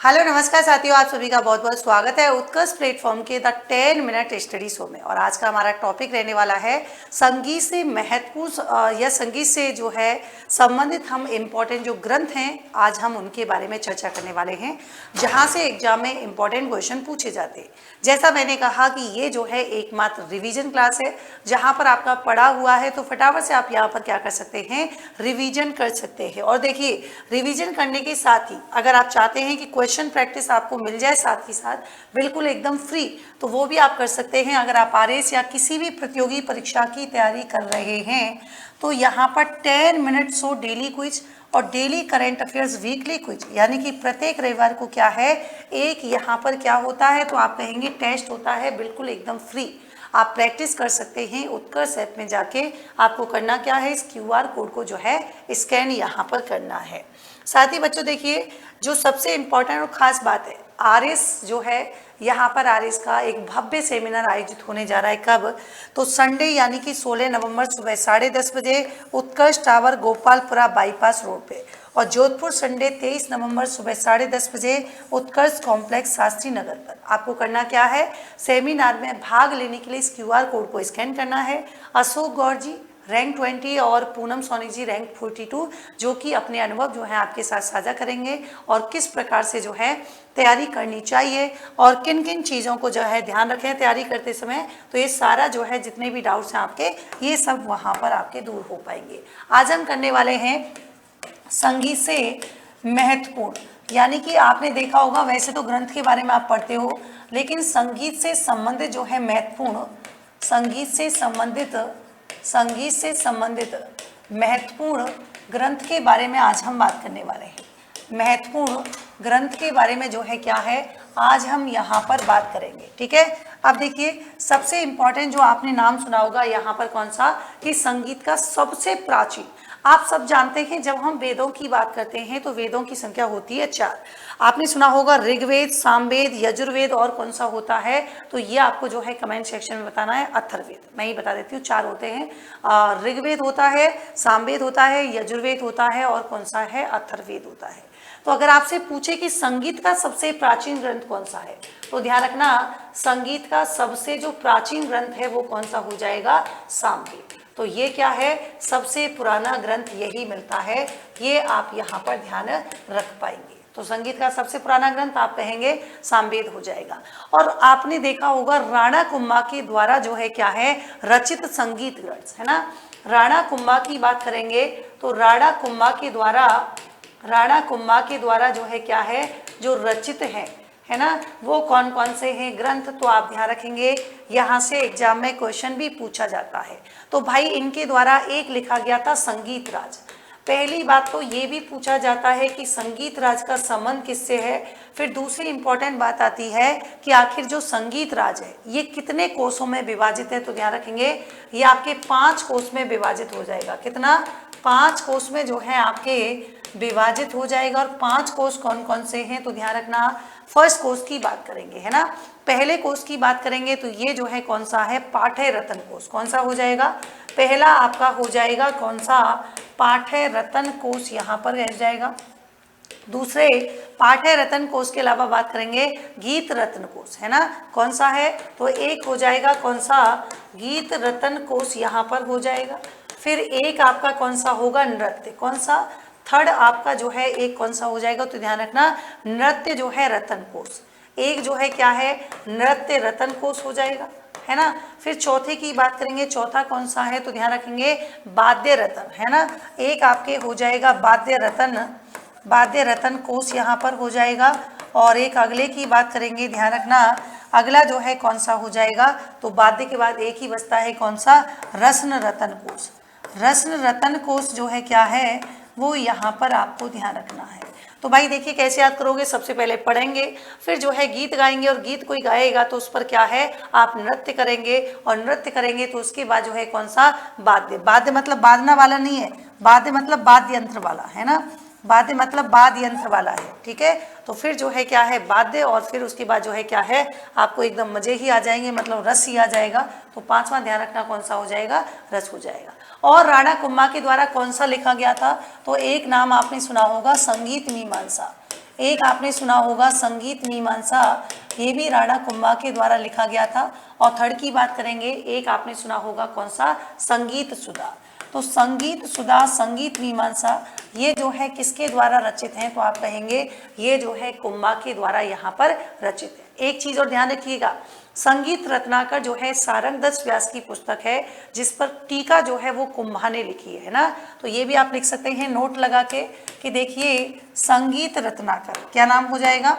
Hello नमस्कार साथियों, आप सभी का बहुत बहुत स्वागत है उत्कर्ष प्लेटफॉर्म के द 10 मिनट स्टडी शो में। और आज का हमारा टॉपिक रहने वाला है संगीत से महत्वपूर्ण या संगीत से जो है संबंधित हम इम्पोर्टेंट जो ग्रंथ हैं आज हम उनके बारे में चर्चा करने वाले हैं, जहां से एग्जाम में इम्पोर्टेंट क्वेश्चन पूछे जाते हैं। जैसा मैंने कहा कि ये जो है एकमात्र रिवीजन क्लास है, जहां पर आपका पढ़ा हुआ है तो फटाफट से आप यहाँ पर क्या कर सकते हैं, रिवीजन कर सकते हैं। और देखिए, रिवीजन करने के साथ ही अगर आप चाहते हैं कि क्वेश्चन प्रैक्टिस आपको मिल जाए साथ ही साथ बिल्कुल एकदम फ्री, तो वो भी आप कर सकते हैं। अगर आप आरएस या किसी भी प्रतियोगी परीक्षा की तैयारी कर रहे हैं तो यहाँ पर 10 मिनट सो डेली क्विज और daily current affairs weekly quiz, यानी कि प्रत्येक रविवार को क्या है, एक यहाँ पर क्या होता है तो आप कहेंगे टेस्ट होता है, बिल्कुल एकदम फ्री आप प्रैक्टिस कर सकते हैं। उत्कर्ष ऐप में जाके आपको करना क्या है, इस क्यूआर कोड को जो है स्कैन यहाँ पर करना है। साथ ही बच्चों देखिए, जो सबसे इम्पोर्टेंट और ख़ास बात है, आरएस जो है यहाँ पर आरएस का एक भव्य सेमिनार आयोजित होने जा रहा है। कब? तो संडे यानी कि 16 नवंबर सुबह 10:30 बजे उत्कर्ष टावर गोपालपुरा बाईपास रोड पे, और जोधपुर संडे 23 नवंबर सुबह 10:30 बजे उत्कर्ष कॉम्प्लेक्स शास्त्री नगर पर। आपको करना क्या है, सेमिनार में भाग लेने के लिए इस क्यूआर कोड को स्कैन करना है। अशोक गौर जी रैंक 20 और पूनम सोनी जी रैंक 42 जो कि अपने अनुभव जो है आपके साथ साझा करेंगे और किस प्रकार से जो है तैयारी करनी चाहिए और किन किन चीज़ों को जो है ध्यान रखें तैयारी करते समय। तो ये सारा जो है जितने भी डाउट्स हैं आपके, ये सब वहाँ पर आपके दूर हो पाएंगे। आज हम करने वाले हैं संगीत से महत्वपूर्ण, यानी कि आपने देखा होगा वैसे तो ग्रंथ के बारे में आप पढ़ते हो, लेकिन संगीत से संबंधित जो है महत्वपूर्ण, संगीत से संबंधित महत्वपूर्ण ग्रंथ के बारे में आज हम बात करने वाले हैं। महत्वपूर्ण ग्रंथ के बारे में जो है क्या है, आज हम यहाँ पर बात करेंगे। ठीक है, अब देखिए सबसे इम्पोर्टेंट जो आपने नाम सुना होगा यहाँ पर कौन सा, कि संगीत का सबसे प्राचीन। आप सब जानते हैं जब हम वेदों की बात करते हैं तो वेदों की संख्या होती है 4। आपने सुना होगा ऋग्वेद, सामवेद, यजुर्वेद और कौन सा होता है, तो ये आपको जो है कमेंट सेक्शन में बताना है। अथर्ववेद, मैं ही बता देती हूँ, 4 होते हैं। ऋग्वेद होता है, सामवेद होता है, यजुर्वेद होता है और कौन सा है, अथर्ववेद होता है। तो अगर आपसे पूछे कि संगीत का सबसे प्राचीन ग्रंथ कौन सा है, तो ध्यान रखना संगीत का सबसे जो प्राचीन ग्रंथ है वो कौन सा हो जाएगा, सामवेद। तो ये क्या है, सबसे पुराना ग्रंथ यही मिलता है, ये आप यहाँ पर ध्यान रख पाएंगे। तो संगीत का सबसे पुराना ग्रंथ आप कहेंगे सामवेद हो जाएगा। और आपने देखा होगा राणा कुंभा के द्वारा जो है क्या है, रचित संगीत ग्रंथ है ना। राणा कुंभा की बात करेंगे तो राणा कुंभा के द्वारा जो है क्या है, जो रचित है ना, वो कौन कौन से हैं ग्रंथ, तो आप ध्यान रखेंगे यहाँ से एग्जाम में क्वेश्चन भी पूछा जाता है। तो भाई इनके द्वारा एक लिखा गया था संगीत राज। पहली बात तो ये भी पूछा जाता है कि संगीत राज का संबंध किससे है। फिर दूसरी इंपॉर्टेंट बात आती है कि आखिर जो संगीत राज है ये कितने कोषों में विभाजित है, तो ध्यान रखेंगे ये आपके 5 कोष में विभाजित हो जाएगा। कितना, 5 कोष में जो है आपके विभाजित हो जाएगा। और 5 कोष कौन कौन से हैं, तो ध्यान रखना फर्स्ट कोष की बात करेंगे है ना। पहले कोष की बात करेंगे तो ये जो है कौन सा है, पाठ्य रत्न कोष। कौन सा हो जाएगा, पहला आपका हो जाएगा कौन सा, पाठ्य रत्न कोष यहाँ पर रह जाएगा। दूसरे पाठ्य रत्न कोष के अलावा बात करेंगे गीत रत्न कोष है ना, कौन सा है, तो एक हो जाएगा कौन सा, गीत रत्न कोष यहाँ पर हो जाएगा। फिर एक आपका कौन सा होगा, नृत्य, कौन सा, थर्ड आपका जो है एक कौन सा हो जाएगा, तो ध्यान रखना नृत्य जो है रत्न कोष, एक जो है क्या है, नृत्य रत्न कोष हो जाएगा है ना। फिर चौथे की बात करेंगे, चौथा कौन सा है, तो ध्यान रखेंगे वाद्य रत्न है ना, एक आपके हो जाएगा वाद्य रत्न कोष यहाँ पर हो जाएगा। और एक अगले की बात करेंगे, ध्यान रखना अगला जो है कौन सा हो जाएगा, तो वाद्य के बाद एक ही बचता है कौन सा, रत्न रत्न कोष। रत्न रत्न कोष जो है क्या है, वो यहाँ पर आपको ध्यान रखना है। तो भाई देखिए कैसे याद करोगे, सबसे पहले पढ़ेंगे, फिर जो है गीत गाएंगे, और गीत कोई गाएगा तो उस पर क्या है, आप नृत्य करेंगे, और नृत्य करेंगे तो उसके बाद जो है कौन सा, वाद्य। वाद्य मतलब बाजना वाला नहीं है, वाद्य मतलब वाद्य यंत्र वाला है ना, वाद्य मतलब वाद्य यंत्र वाला है। ठीक है, तो फिर जो है क्या है, वाद्य, और फिर उसके बाद जो है क्या है, आपको एकदम मजे ही आ जाएंगे, मतलब रस ही आ जाएगा। तो 5वां ध्यान रखना कौन सा हो जाएगा, रस हो जाएगा। और राणा कुंभा के द्वारा कौन सा लिखा गया था, तो एक नाम आपने सुना होगा संगीत मीमांसा। एक आपने सुना होगा संगीत मीमांसा, ये भी राणा कुंभा के द्वारा लिखा गया था। और थर्ड की बात करेंगे, एक आपने सुना होगा कौन सा, संगीत सुधा। तो संगीत सुधा, संगीत मीमांसा ये जो है किसके द्वारा रचित हैं, तो आप कहेंगे ये जो है कुंभा के द्वारा यहाँ पर रचित है। एक चीज और ध्यान रखिएगा, संगीत रत्नाकर जो है सारंगधर व्यास की पुस्तक है, जिस पर टीका जो है वो कुंभा ने लिखी है ना। तो ये भी आप लिख सकते हैं नोट लगा के कि देखिए संगीत रत्नाकर क्या नाम हो जाएगा,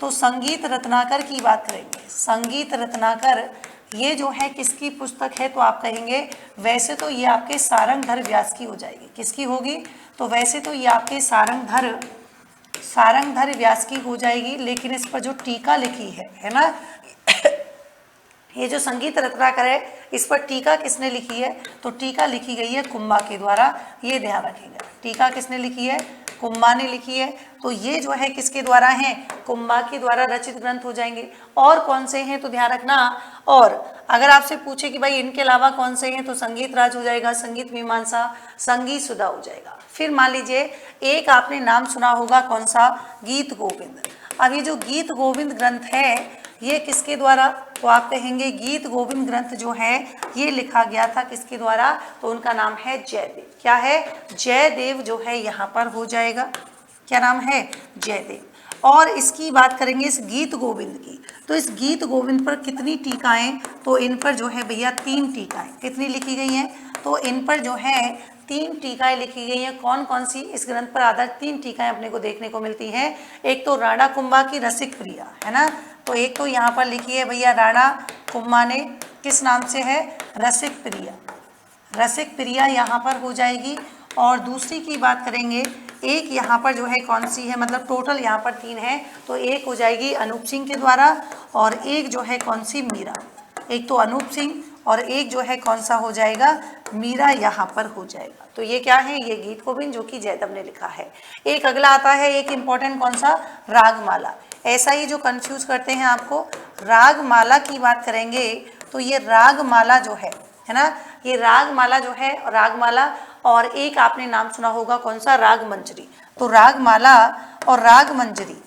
तो संगीत रत्नाकर की बात करेंगे। संगीत रत्नाकर ये जो है किसकी पुस्तक है, तो आप कहेंगे वैसे तो ये आपके सारंगधर व्यास की हो जाएगी। किसकी होगी, तो वैसे तो ये आपके सारंगधर व्यास की हो जाएगी, लेकिन इस पर जो टीका लिखी है ना ये जो संगीत रत्नाकर है इस पर टीका किसने लिखी है, तो टीका लिखी गई है कुंभा के द्वारा। ये ध्यान रखिएगा, टीका किसने लिखी है, कुंभा ने लिखी है। तो ये जो है किसके द्वारा है, कुंभा के द्वारा रचित ग्रंथ हो जाएंगे। और कौन से हैं, तो ध्यान रखना। और अगर आपसे पूछे कि भाई इनके अलावा कौन से हैं, तो संगीत राज हो जाएगा, संगीत मीमांसा, संगीत सुधा हो जाएगा। फिर मान लीजिए एक आपने नाम सुना होगा कौन सा, गीत गोविंद। अब ये जो गीत गोविंद ग्रंथ है ये किसके द्वारा, तो आप कहेंगे गीत गोविंद ग्रंथ जो है ये लिखा गया था किसके द्वारा, तो उनका नाम है जयदेव। क्या है, जयदेव जो है यहाँ पर हो जाएगा। क्या नाम है, जयदेव। और इसकी बात करेंगे इस गीत गोविंद की, तो इस गीत गोविंद पर कितनी टीकाएं, तो इन पर जो है भैया 3 टीकाएं कितनी लिखी गई हैं, तो इन पर जो है 3 टीकाएं लिखी गई हैं। कौन कौन सी, इस ग्रंथ पर आधारित 3 टीकाएं अपने को देखने को मिलती हैं। एक तो राणा कुंभा की रसिक प्रिया है ना, तो एक तो यहाँ पर लिखी है भैया राणा कुंभा ने, किस नाम से है, रसिक प्रिया। रसिक प्रिया यहाँ पर हो जाएगी। और दूसरी की बात करेंगे, एक यहाँ पर जो है कौन सी है, मतलब टोटल यहाँ पर 3 है, तो एक हो जाएगी अनूप सिंह के द्वारा, और एक जो है कौन सी, मीरा। एक तो अनूप सिंह और एक जो है कौन सा हो जाएगा, मीरा यहाँ पर हो जाएगा। तो ये क्या है, ये गीत गोविंद जो कि जयदेव ने लिखा है। एक अगला आता है, एक इंपॉर्टेंट कौन सा, रागमाला। ऐसा ही जो कंफ्यूज करते हैं आपको, रागमाला की बात करेंगे तो ये रागमाला जो है ना, ये रागमाला जो है, रागमाला और एक आपने नाम सुना होगा कौन सा, रागमंजरी। तो रागमाला और रागमंजरी,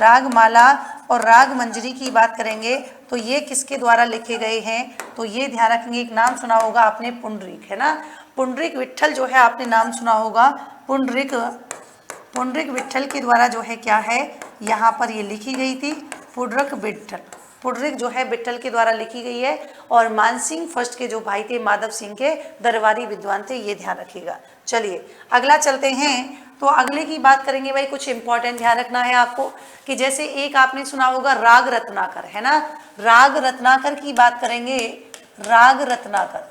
रागमाला और रागमंजरी की बात करेंगे तो ये किसके द्वारा लिखे गए हैं, तो ये ध्यान रखेंगे। एक नाम सुना होगा आपने पुंडरीक, है ना, पुंडरीक विट्ठल जो है आपने नाम सुना होगा, पुंडरीक विट्ठल के द्वारा जो है क्या है, यहाँ पर ये लिखी गई थी पुंडरीक विट्ठल। पुंडरीक जो है विट्ठल के द्वारा लिखी गई है। और मानसिंह फर्स्ट के जो भाई थे माधव सिंह के दरबारी विद्वान थे, ये ध्यान रखिएगा। चलिए अगला चलते हैं, तो अगले की बात करेंगे भाई, कुछ इंपॉर्टेंट ध्यान रखना है आपको कि जैसे एक आपने सुना होगा राग रत्नाकर, है ना, राग रत्नाकर की बात करेंगे, राग रत्नाकर।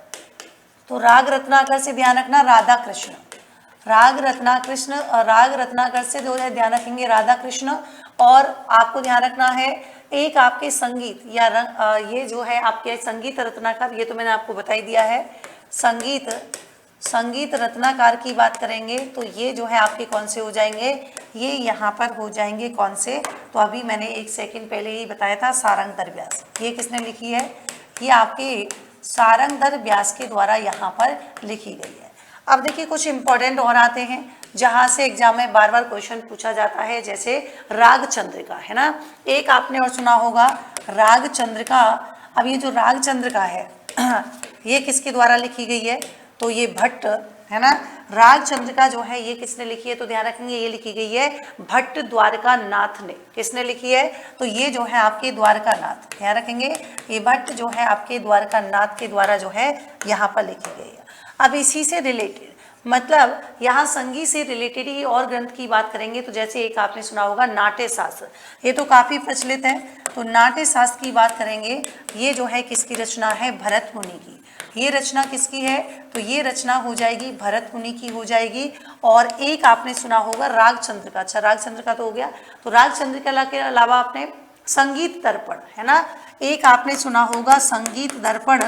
तो राग रत्नाकर से ध्यान रखना राधा कृष्ण, राग रत्नाकर से जो है ध्यान रखेंगे राधा कृष्ण। और आपको ध्यान रखना है एक आपके संगीत या ये जो है आपके संगीत रत्नाकर, ये तो मैंने आपको बता ही दिया है। संगीत रत्नाकर की बात करेंगे तो ये जो है आपके कौन से हो जाएंगे, ये यहाँ पर हो जाएंगे कौन से, तो अभी मैंने 1 सेकंड पहले ही बताया था, सारंगधर व्यास। ये किसने लिखी है, ये आपके सारंगधर व्यास के द्वारा यहाँ पर लिखी गई है। अब देखिए कुछ इंपॉर्टेंट और आते हैं जहाँ से एग्जाम में बार बार क्वेश्चन पूछा जाता है, जैसे राग चंद्रिका, है ना, एक आपने और सुना होगा राग चंद्रिका। अब ये जो राग चंद्रिका है ये किसके द्वारा लिखी गई है, तो ये भट्ट, है ना, राग चंद्रिका जो है ये किसने लिखी है, तो ध्यान रखेंगे ये लिखी गई है भट्ट द्वारका नाथ ने। किसने लिखी है, तो ये जो है आपके द्वारका नाथ, ध्यान रखेंगे ये भट्ट जो है आपके द्वारका नाथ के द्वारा जो है यहाँ पर लिखी गई है। अब इसी से रिलेटेड, मतलब यहाँ संगीत से रिलेटेड ही और ग्रंथ की बात करेंगे, तो जैसे एक आपने सुना होगा नाट्य शास्त्र, ये तो काफ़ी प्रचलित है। तो नाट्य शास्त्र की बात करेंगे, ये जो है किसकी रचना है, भरत मुनि की। ये रचना किसकी है, तो ये रचना हो जाएगी भरत मुनि की हो जाएगी। और एक आपने सुना होगा राग चंद्रिका। अच्छा राग चंद्रिका तो हो गया, तो राग चंद्रिका के अलावा आपने संगीत दर्पण, है ना, एक आपने सुना होगा संगीत दर्पण।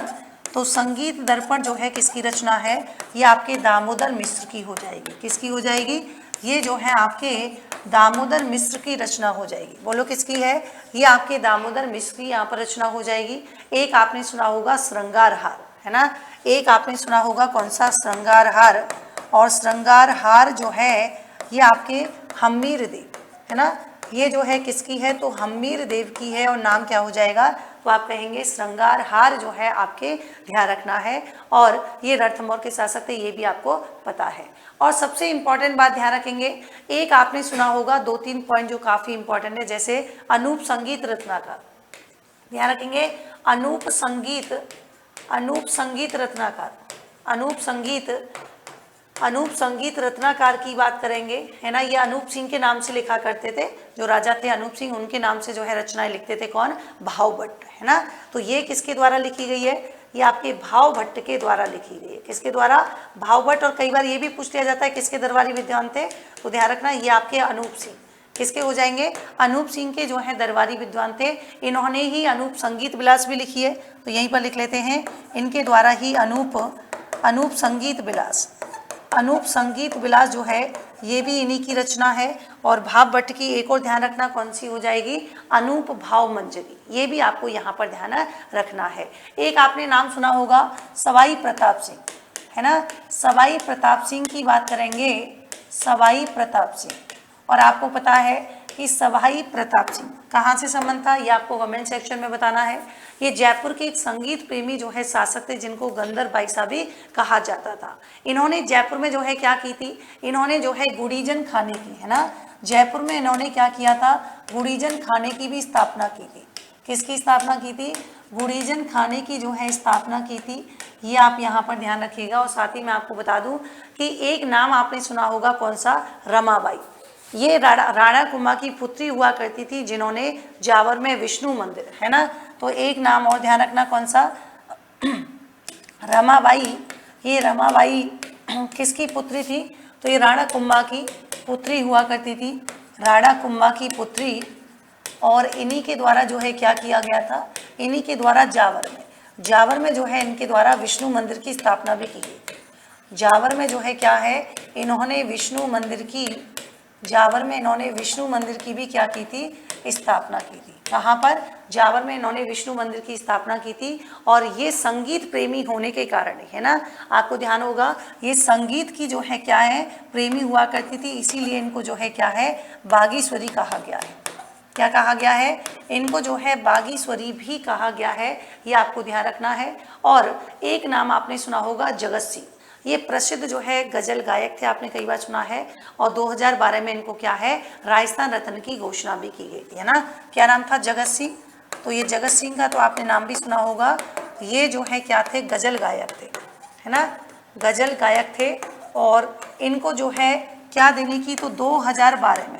तो संगीत दर्पण जो है किसकी रचना है, ये आपके दामोदर मिश्र की हो जाएगी। किसकी हो जाएगी, ये जो है आपके दामोदर मिश्र की रचना हो जाएगी। बोलो किसकी है, ये आपके दामोदर मिश्र की यहाँ पर रचना हो जाएगी। एक आपने सुना होगा श्रृंगार हार, है ना, एक आपने सुना होगा कौन सा, श्रृंगार हार। और श्रृंगार हार जो है ये आपके हम्मीर देव, है ना, ये जो है किसकी है, तो हम्मीर देव की है और नाम क्या हो जाएगा, तो आप कहेंगे श्रृंगार हार जो है आपके ध्यान रखना है। और ये रणथंभौर के शासक थे, ये भी आपको पता है। और सबसे इंपॉर्टेंट बात ध्यान रखेंगे, एक आपने सुना होगा 2-3 पॉइंट जो काफी इंपॉर्टेंट है, जैसे अनूप संगीत रत्नाकर, ध्यान रखेंगे अनूप संगीत रत्नाकर, अनूप संगीत रत्नाकार की बात करेंगे, है ना। ये अनूप सिंह के नाम से लिखा करते थे, जो राजा थे अनूप सिंह, उनके नाम से जो है रचनाएं लिखते थे, कौन, भाव भट्ट, है ना। तो ये किसके द्वारा लिखी गई है, ये आपके भाव भट्ट के द्वारा लिखी गई है। किसके द्वारा, भाव भट्ट। और कई बार ये भी पूछ लिया जाता है किसके दरबारी विद्वान थे, तो ध्यान रखना ये आपके अनूप सिंह, किसके हो जाएंगे, अनूप सिंह के जो है दरबारी विद्वान थे। इन्होंने ही अनूप संगीत विलास भी लिखी है, तो यहीं पर लिख लेते हैं, इनके द्वारा ही अनूप संगीत विलास जो है ये भी इन्हीं की रचना है। और भाव भट्ट की एक और ध्यान रखना कौन सी हो जाएगी, अनूप भाव मंजरी, ये भी आपको यहाँ पर ध्यान रखना है। एक आपने नाम सुना होगा सवाई प्रताप सिंह, है ना, सवाई प्रताप सिंह की बात करेंगे, सवाई प्रताप सिंह। और आपको पता है कि सवाई प्रताप सिंह कहाँ से संबंध था, ये आपको कमेंट सेक्शन में बताना है। ये जयपुर के एक संगीत प्रेमी जो है शासक थे, जिनको गंदर भाई साहब भी कहा जाता था। इन्होंने जयपुर में जो है क्या की थी, इन्होंने जो है गुड़ीजन खाने की, है ना, जयपुर में इन्होंने क्या किया था, गुड़ीजन खाने की भी स्थापना की थी। किसकी स्थापना की थी, गुड़ीजन खाने की जो है स्थापना की थी, ये आप यहाँ पर ध्यान रखिएगा। और साथ ही मैं आपको बता दूं कि एक नाम आपने सुना होगा, कौन सा, रमाबाई। ये राणा कुंभा की पुत्री हुआ करती थी, जिन्होंने जावर में विष्णु मंदिर, है ना। तो एक नाम और ध्यान रखना कौन सा, रमाबाई। ये रमाबाई किसकी पुत्री थी, तो ये राणा कुंभा की पुत्री हुआ करती थी, राणा कुंभा की पुत्री। और इन्हीं के द्वारा जो है क्या किया गया था, इन्हीं के द्वारा जावर में जो है इनके द्वारा विष्णु मंदिर की स्थापना भी की गई। जावर में जो है क्या है, इन्होंने विष्णु मंदिर की, जावर में इन्होंने विष्णु मंदिर की भी क्या की थी, स्थापना की थी। कहाँ पर, जावर में इन्होंने विष्णु मंदिर की स्थापना की थी। और ये संगीत प्रेमी होने के कारण, है ना, आपको ध्यान होगा, ये संगीत की जो है क्या है, प्रेमी हुआ करती थी, इसीलिए इनको जो है क्या है, बागीश्वरी कहा गया है। क्या कहा गया है, इनको जो है बागीश्वरी भी कहा गया है, ये आपको ध्यान रखना है। और एक नाम आपने सुना होगा जगत सिंह, ये प्रसिद्ध जो है गजल गायक थे, आपने कई बार सुना है। और 2012 में इनको क्या है, राजस्थान रत्न की घोषणा भी की गई थी, है ना। क्या नाम था, जगत सिंह। तो ये जगत सिंह का तो आपने नाम भी सुना होगा, ये जो है क्या थे, गजल गायक थे, है ना, गजल गायक थे। और इनको जो है क्या देने की, तो 2012 में,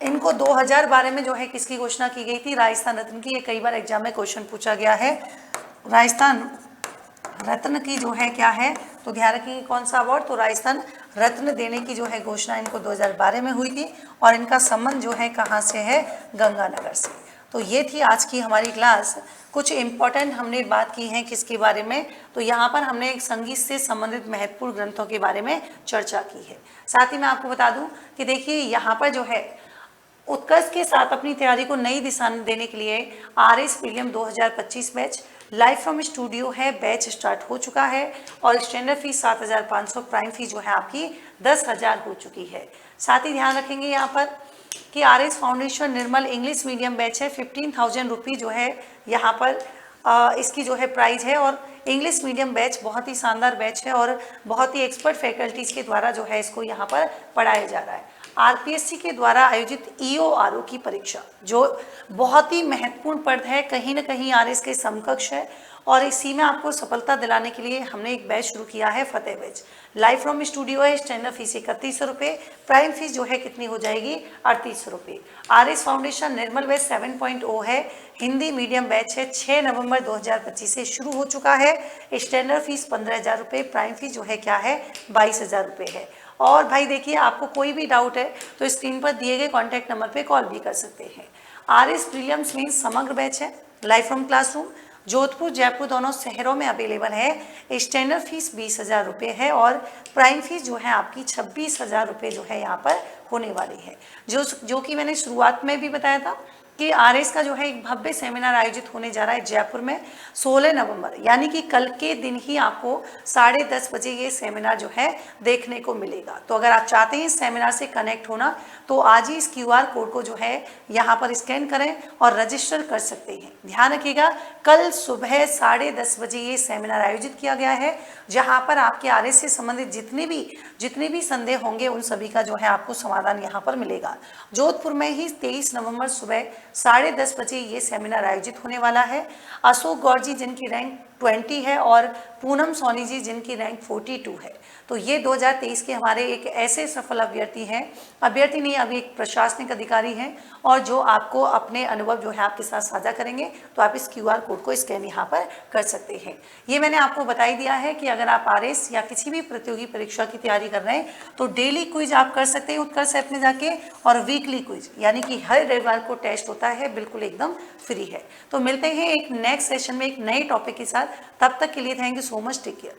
इनको 2012 में जो है किसकी घोषणा की गई थी, राजस्थान रत्न की। ये कई बार एग्जाम में क्वेश्चन पूछा गया है, राजस्थान रत्न की जो है क्या है, तो ध्यान रखिए कौन सा अवार्ड, तो राजस्थान रत्न देने की जो है घोषणा इनको 2012 में हुई थी। और इनका संबंध जो है कहाँ से है, गंगानगर से। तो ये थी आज की हमारी क्लास। कुछ इम्पोर्टेंट हमने बात की है किसके बारे में, तो यहाँ पर हमने एक संगीत से संबंधित महत्वपूर्ण ग्रंथों के बारे में चर्चा की है। साथ ही मैं आपको बता दूं कि देखिए यहाँ पर जो है उत्कर्ष के साथ अपनी तैयारी को नई दिशा देने के लिए RS prelim 2025 batch live from studio है, बैच स्टार्ट हो चुका है। और स्टैंडर्ड फीस 7,500, प्राइम फीस जो है आपकी 10,000 हो चुकी है। साथ ही ध्यान रखेंगे यहाँ पर कि RS फाउंडेशन निर्मल इंग्लिश मीडियम बैच है, 15,000 रुपये जो है यहाँ पर इसकी जो है प्राइस है। और इंग्लिश मीडियम बैच बहुत ही शानदार बैच है और बहुत ही एक्सपर्ट फैकल्टीज के द्वारा जो है इसको यहाँ पर पढ़ाया जा रहा है। RPSC के द्वारा आयोजित EO-RO की परीक्षा जो बहुत ही महत्वपूर्ण पद है, कहीं ना कहीं RS के समकक्ष है। और इसी में आपको सफलता दिलाने के लिए हमने एक बैच शुरू किया है, फतेह बैच। लाइव फ्रॉम स्टूडियो है, स्टैंडर्ड फीस 3100 रुपये, प्राइम फीस जो है कितनी हो जाएगी, 3800 रुपये। RS फाउंडेशन निर्मल बैच 7.0 है, हिंदी मीडियम बैच है, 6 नवंबर 2025 से शुरू हो चुका है। स्टैंडर्ड फीस 15,000 रुपये, प्राइम फीस जो है क्या है, 22,000 रुपये है। और भाई देखिए, आपको कोई भी डाउट है तो स्क्रीन पर दिए गए कॉन्टैक्ट नंबर पे कॉल भी कर सकते हैं। RS प्रीलिम्स में समग्र बैच है, live from classroom, Jodhpur Jaipur दोनों शहरों में अवेलेबल है। स्टैंडर्ड फीस 20,000 रुपये है और प्राइम फीस जो है आपकी 26,000 रुपये जो है यहाँ पर होने वाली है। जो कि मैंने शुरुआत में भी बताया था कि आरएस का जो है एक भव्य सेमिनार आयोजित होने जा रहा है जयपुर में 16 नवंबर, यानी कि कल के दिन ही आपको 10:30 बजे ये सेमिनार जो है देखने को मिलेगा। तो अगर आप चाहते हैं इस सेमिनार से कनेक्ट होना तो आज ही इस QR कोड को जो है यहाँ पर स्कैन करें और रजिस्टर कर सकते हैं। ध्यान रखिएगा, कल सुबह 10:30 बजे ये सेमिनार आयोजित किया गया है, जहाँ पर आपके आरएस से संबंधित जितने भी संदेह होंगे उन सभी का जो है आपको समाधान यहाँ पर मिलेगा। जोधपुर में ही 23 नवंबर सुबह 10:30 बजे ये सेमिनार आयोजित होने वाला है। अशोक गौर जी जिनकी रैंक 20 है और पूनम सोनी जी जिनकी रैंक 42 है। तो ये 2023 के हमारे एक ऐसे सफल अभ्यर्थी नहीं, अभी एक प्रशासनिक अधिकारी हैं और जो आपको अपने अनुभव जो है आपके साथ साझा करेंगे। तो आप इस QR कोड को स्कैन यहाँ पर कर सकते हैं। ये मैंने आपको बता ही दिया है कि अगर आप आरएस या किसी भी प्रतियोगी परीक्षा की तैयारी कर रहे हैं तो डेली क्विज आप कर सकते हैं उत्कर्ष ऐप में जाके, और वीकली क्विज यानी कि हर रविवार को टेस्ट होता है, बिल्कुल एकदम फ्री है। तो मिलते हैं एक नेक्स्ट सेशन में एक नए टॉपिक के साथ, तब तक के लिए thank you so much, take care.